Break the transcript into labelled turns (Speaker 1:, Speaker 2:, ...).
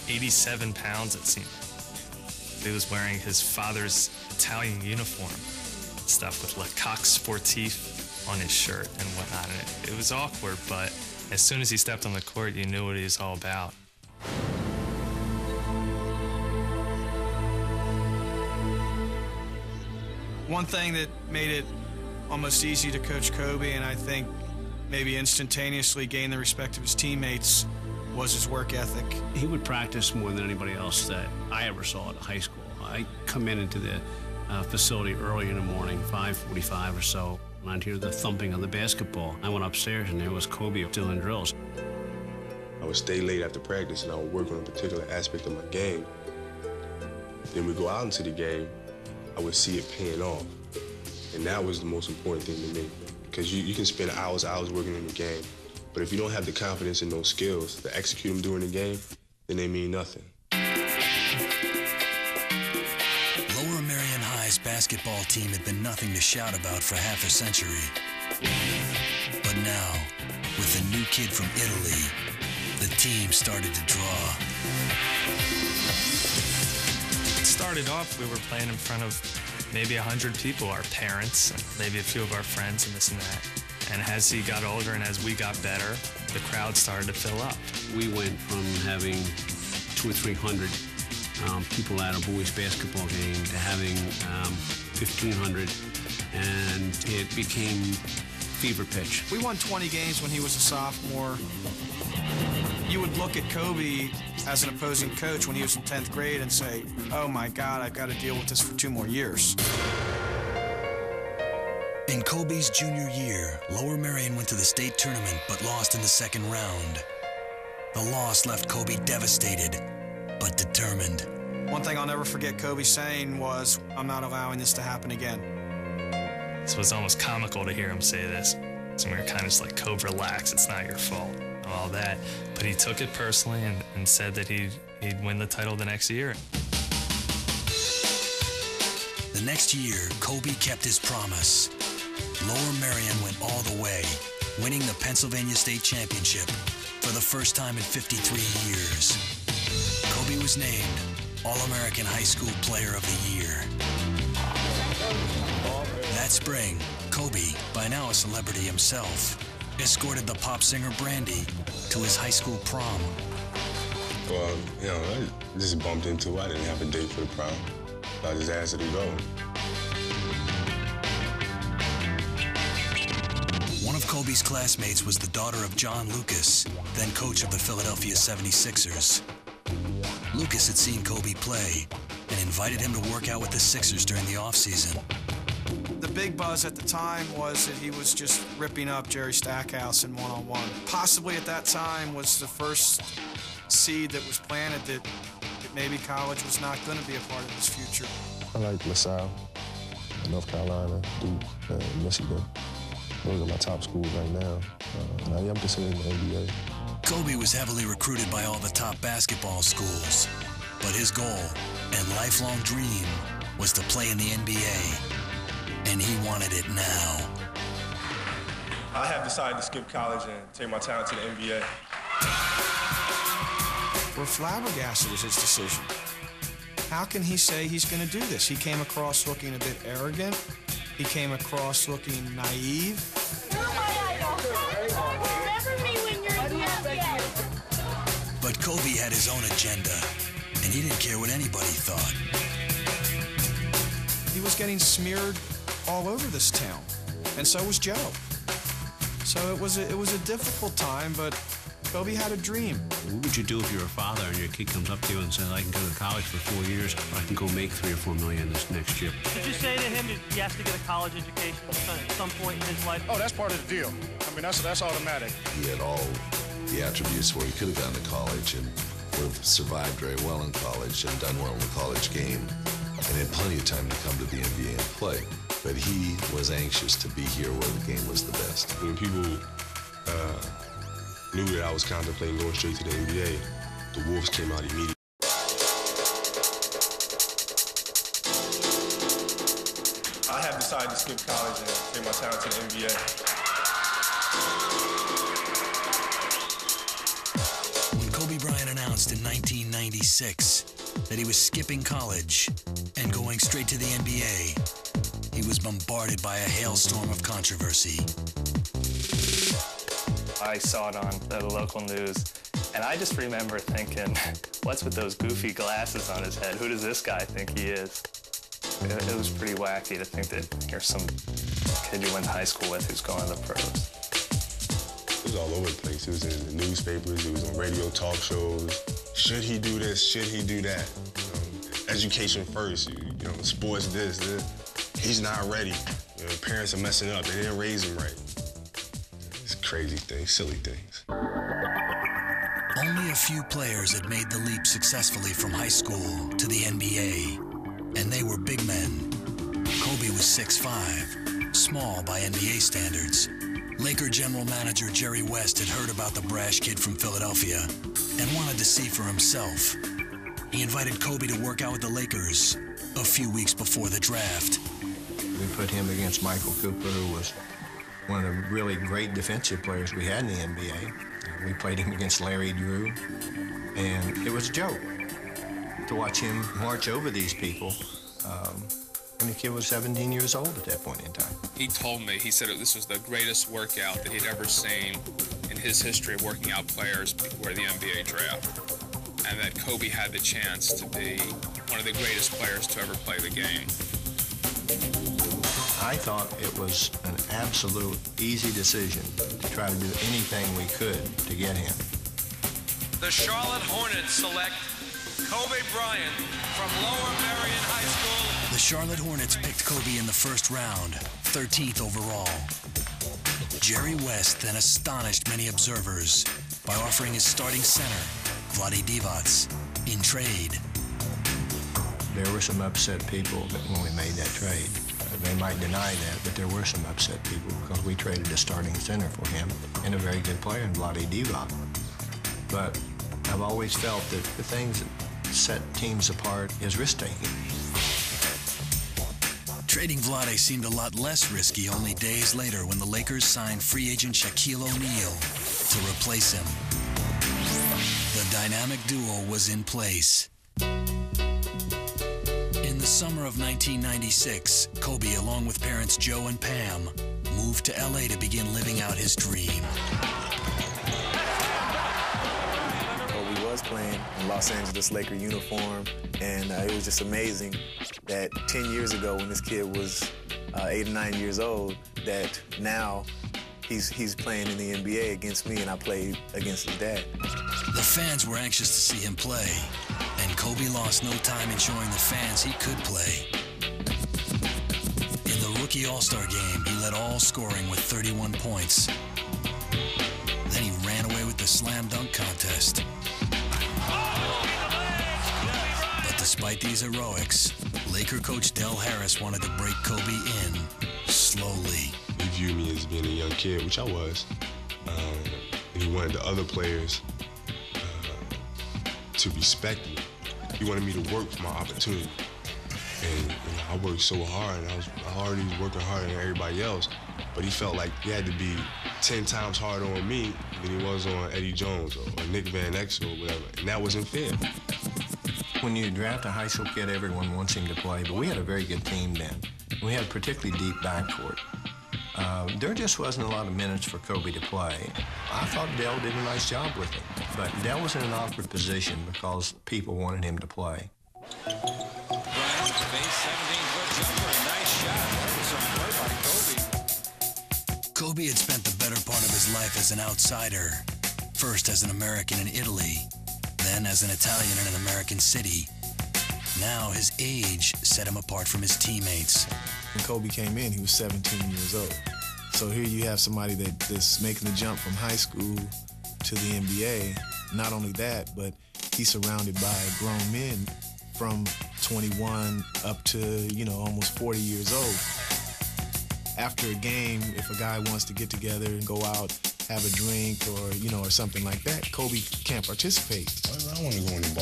Speaker 1: 87 pounds, it seemed. He was wearing his father's Italian uniform, stuff with Le Coq Sportif on his shirt and whatnot. And it was awkward, but as soon as he stepped on the court, you knew what he was all about.
Speaker 2: One thing that made it almost easy to coach Kobe, and I think maybe instantaneously gain the respect of his teammates, was his work ethic.
Speaker 3: He would practice more than anybody else that I ever saw at high school. I come into the facility early in the morning, 5:45 or so, and I'd hear the thumping of the basketball. I went upstairs and there was Kobe doing drills.
Speaker 4: I would stay late after practice and I would work on a particular aspect of my game. Then we go out into the game, I would see it paying off. And that was the most important thing to me. Because you can spend hours working in the game, but if you don't have the confidence in those skills to execute them during the game, then they mean nothing.
Speaker 5: Lower Merion High's basketball team had been nothing to shout about for half a century. But now, with the new kid from Italy, the team started to draw.
Speaker 1: It started off, we were playing in front of maybe 100 people, our parents, maybe a few of our friends and this and that. And as he got older and as we got better, the crowd started to fill up.
Speaker 3: We went from having 200 or 300 people at a boys basketball game to having 1,500, and it became fever pitch.
Speaker 2: We won 20 games when he was a sophomore. You would look at Kobe as an opposing coach when he was in 10th grade and say, oh my God, I've got to deal with this for 2 more years.
Speaker 5: In Kobe's junior year, Lower Merion went to the state tournament but lost in the second round. The loss left Kobe devastated, but determined.
Speaker 2: One thing I'll never forget Kobe saying was, I'm not allowing this to happen again.
Speaker 1: So it's almost comical to hear him say this. So we were kind of just like, Kobe, relax, it's not your fault, and all that. But he took it personally and said that he'd win the title the next year.
Speaker 5: The next year, Kobe kept his promise. Lower Merion went all the way, winning the Pennsylvania State Championship for the first time in 53 years. Kobe was named All-American High School Player of the Year. That spring, Kobe, by now a celebrity himself, escorted the pop singer Brandy to his high school prom.
Speaker 4: Well, you know, I just bumped into it. I didn't have a date for the prom. So I just asked her to go.
Speaker 5: One of Kobe's classmates was the daughter of John Lucas, then coach of the Philadelphia 76ers. Lucas had seen Kobe play and invited him to work out with the Sixers during the offseason.
Speaker 2: The big buzz at the time was that he was just ripping up Jerry Stackhouse in one-on-one. Possibly at that time was the first seed that was planted that maybe college was not going to be a part of his future.
Speaker 4: I like LaSalle, North Carolina, Duke, Michigan. Those are my top schools right now. And I am considering the NBA.
Speaker 5: Kobe was heavily recruited by all the top basketball schools, but his goal and lifelong dream was to play in the NBA, and he wanted it now.
Speaker 4: I have decided to skip college and take my talent to the NBA.
Speaker 2: We're flabbergasted with his decision. How can he say he's going to do this? He came across looking a bit arrogant. He came across looking naive.
Speaker 6: You're my idol. Remember me when you're in the NBA.
Speaker 5: But Kobe had his own agenda, and he didn't care what anybody thought.
Speaker 2: He was getting smeared all over this town, and so was Joe. So it was a difficult time, but Kobe had a dream.
Speaker 3: What would you do if you're a father and your kid comes up to you and says, I can go to college for 4 years, or I can go make $3 or $4 million this next year?
Speaker 7: Did you say to him that he has to get a college education at some point in his life?
Speaker 8: Oh, that's part of the deal. I mean, that's automatic.
Speaker 9: He had all the attributes where he could have gone to college and would have survived very well in college and done well in the college game and had plenty of time to come to the NBA and play. But he was anxious to be here where the game was the best.
Speaker 4: When people knew that I was contemplating going straight to the NBA, the Wolves came out immediately. I have decided to skip college and take my talent to the NBA.
Speaker 5: When Kobe Bryant announced in 1990 1996 that he was skipping college and going straight to the NBA, he was bombarded by a hailstorm of controversy.
Speaker 1: I saw it on the local news, and I just remember thinking, what's with those goofy glasses on his head? Who does this guy think he is? It was pretty wacky to think that here's some kid you went to high school with who's going to the pros.
Speaker 4: It was all over the place. It was in the newspapers, it was on radio talk shows. Should he do this? Should he do that? Education first, sports this. He's not ready. Parents are messing up. They didn't raise him right. It's crazy things, silly things.
Speaker 5: Only a few players had made the leap successfully from high school to the NBA, and they were big men. Kobe was 6'5", small by NBA standards. Laker general manager Jerry West had heard about the brash kid from Philadelphia and wanted to see for himself. He invited Kobe to work out with the Lakers a few weeks before the draft.
Speaker 10: We put him against Michael Cooper, who was one of the really great defensive players we had in the NBA. We played him against Larry Drew, and it was a joke to watch him march over these people. And the kid was 17 years old at that point in time.
Speaker 11: He told me, he said this was the greatest workout that he'd ever seen in his history of working out players before the NBA draft, and that Kobe had the chance to be one of the greatest players to ever play the game.
Speaker 10: I thought it was an absolute easy decision to try to do anything we could to get him.
Speaker 12: The Charlotte Hornets select Kobe Bryant from Lower Merion High School.
Speaker 5: The Charlotte Hornets picked Kobe in the first round, 13th overall. Jerry West then astonished many observers by offering his starting center, Vlade Divac, in trade.
Speaker 10: There were some upset people when we made that trade. They might deny that, but there were some upset people because we traded a starting center for him and a very good player in Vlade Divac. But I've always felt that the things that set teams apart is risk-taking.
Speaker 5: Trading Vlade seemed a lot less risky only days later when the Lakers signed free agent Shaquille O'Neal to replace him. The dynamic duo was in place. In the summer of 1996, Kobe, along with parents Joe and Pam, moved to LA to begin living out his dream.
Speaker 13: Kobe was playing in Los Angeles Laker uniform, and it was just amazing that 10 years ago when this kid was 8 or 9 years old, that now he's playing in the NBA against me, and I played against his dad.
Speaker 5: The fans were anxious to see him play, and Kobe lost no time in showing the fans he could play. In the rookie All-Star game, he led all scoring with 31 points. Then he ran away with the slam dunk contest. But despite these heroics, Laker coach Del Harris wanted to break Kobe in slowly.
Speaker 4: He viewed me as being a young kid, which I was. And he wanted the other players to respect me. He wanted me to work for my opportunity. And I worked so hard, and I was already working harder than everybody else. But he felt like he had to be 10 times harder on me than he was on Eddie Jones or Nick Van Exel or whatever. And that wasn't fair.
Speaker 10: When you draft a high school kid, everyone wants him to play, but we had a very good team then. We had a particularly deep backcourt. There just wasn't a lot of minutes for Kobe to play. I thought Del did a nice job with him, but Del was in an awkward position because people wanted him to play.
Speaker 12: Bryant with the base, 17-foot jumper, a nice shot. That was some play by Kobe.
Speaker 5: Kobe had spent the better part of his life as an outsider, first as an American in Italy, then as an Italian in an American city. Now his age set him apart from his teammates.
Speaker 14: When Kobe came in, he was 17 years old. So here you have somebody that's making the jump from high school to the NBA. Not only that, but he's surrounded by grown men from 21 up to, almost 40 years old. After a game, if a guy wants to get together and go out, have a drink or something like that, Kobe can't participate.
Speaker 4: I don't want to go in the bar.